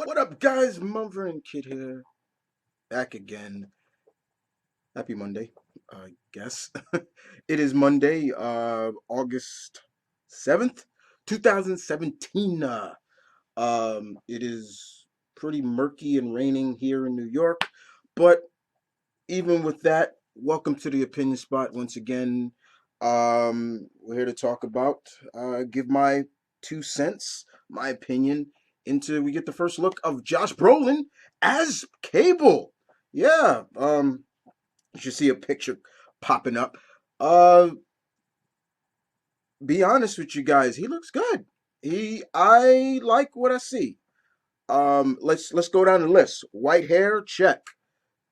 What up, guys? Mumver and Kid here, back again. Happy Monday, I guess. It is Monday, August 7th, 2017. It is pretty murky and raining here in New York, but even with that, welcome to the Opinion Spot once again. We're here to talk about, give my 2 cents, my opinion, into we get the first look of Josh Brolin as Cable. Yeah, you should see a picture popping up. Uh, be honest with you guys, he looks good. I like what I see. Let's go down the list. White hair, check.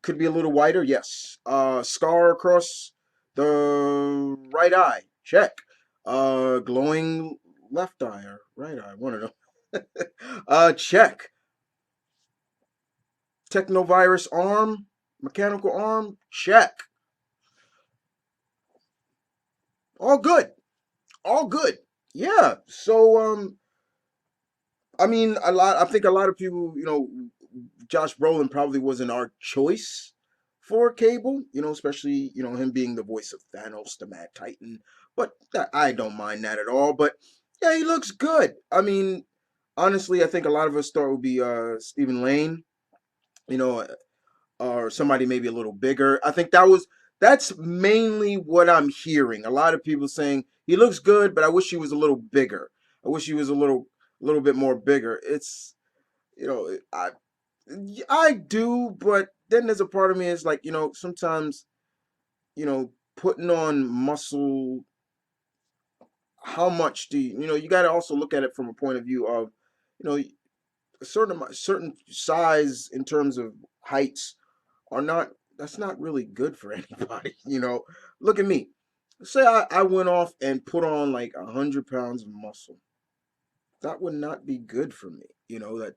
Could be a little whiter, yes. Scar across the right eye, check. Glowing left eye or right eye, one of them. Check. Technovirus arm, mechanical arm, check. All good, all good. Yeah. So I mean, a lot. I think a lot of people, Josh Brolin probably wasn't our choice for Cable. Especially him being the voice of Thanos, the Mad Titan. But I don't mind that at all. But yeah, he looks good. I mean, honestly, I think a lot of us thought it would be Stephen Lane. You know, or somebody maybe a little bigger. I think that's mainly what I'm hearing. A lot of people saying he looks good, but I wish he was a little bigger. I wish he was a little bit more bigger. It's I do, but then there's a part of me is like sometimes putting on muscle. How much do you got to also look at it from a point of view of a certain size in terms of heights are not that's not really good for anybody. Look at me. Say I went off and put on like 100 pounds of muscle. That would not be good for me. That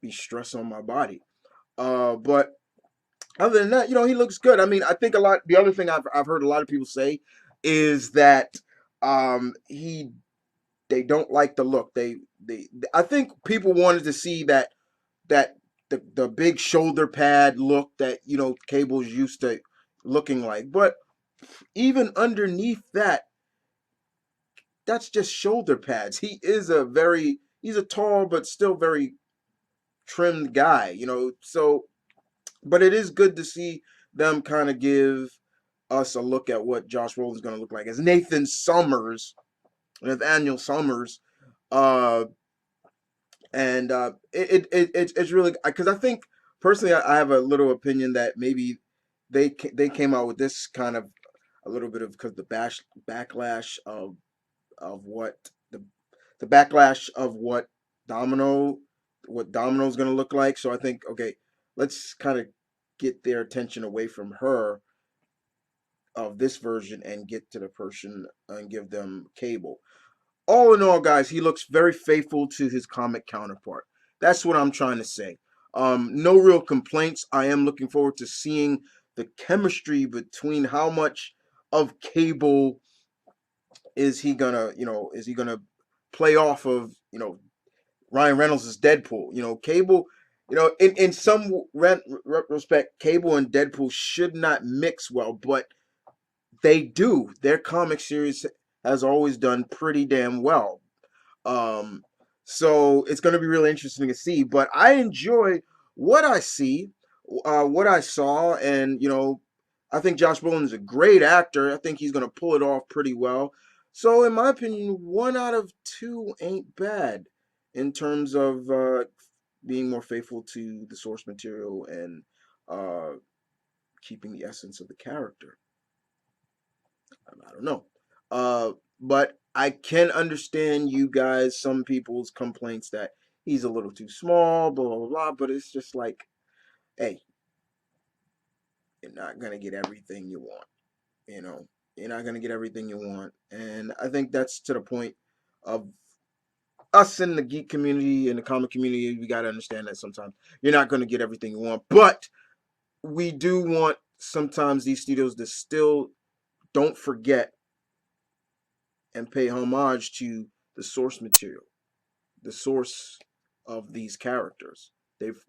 be stress on my body. But other than that, he looks good. I mean, I think a lot. The other thing I've heard a lot of people say is that he they don't like the look. They I think people wanted to see that the big shoulder pad look that Cable's used to looking like. But even underneath that, that's just shoulder pads. He's a tall but still very trimmed guy. So, but it is good to see them kind of give us a look at what Josh Brolin's going to look like as Nathaniel Summers. Uh, and it's really because I think personally I have a little opinion that maybe they came out with this kind of a little bit of because the backlash of what the backlash of Domino what Domino's going to look like. So I think okay, let's kind of get their attention away from her of this version and get to the person and give them Cable. All in all, guys, he looks very faithful to his comic counterpart. That's what I'm trying to say. No real complaints. I am looking forward to seeing the chemistry between how much of Cable is he gonna play off of, Ryan Reynolds' Deadpool. Cable, in some respect, Cable and Deadpool should not mix well, but they do. Their comic series has always done pretty damn well. Um, so it's going to be really interesting to see. But I enjoy what I see, what I saw, and I think Josh Brolin is a great actor. I think he's going to pull it off pretty well. So, in my opinion, 1 out of 2 ain't bad in terms of being more faithful to the source material and uh, keeping the essence of the character. I don't know. But I can understand you guys, some people's complaints that he's a little too small, blah, blah, blah. But it's just like, hey, you're not going to get everything you want. You know, you're not going to get everything you want. And I think that's to the point of us in the geek community and the comic community. We got to understand that sometimes you're not going to get everything you want. But we do want sometimes these studios to still don't forget and pay homage to the source material, the source of these characters.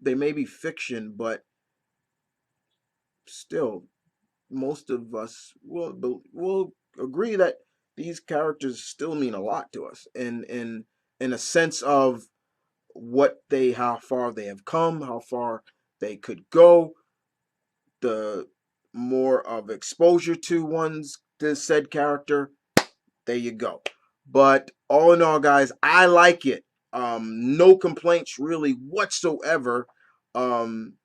They may be fiction, but still, most of us will agree that these characters still mean a lot to us, in a sense of how far they have come, how far they could go, the more of exposure to one's to said character. There you go. But all in all, guys, I like it. No complaints really whatsoever. Um,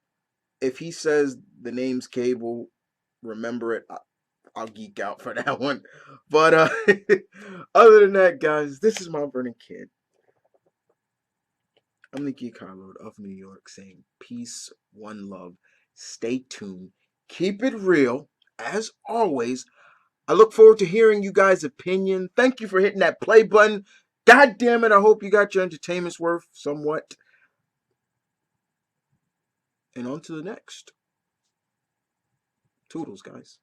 if he says the name's Cable, remember it. I'll geek out for that one. But other than that, guys, this is my Vernon Kid. I'm the Geek Lord of New York saying peace, one love. Stay tuned. Keep it real. As always, I look forward to hearing you guys' opinion. Thank you for hitting that play button. God damn it, I hope you got your entertainment's worth somewhat. And on to the next. Toodles, guys.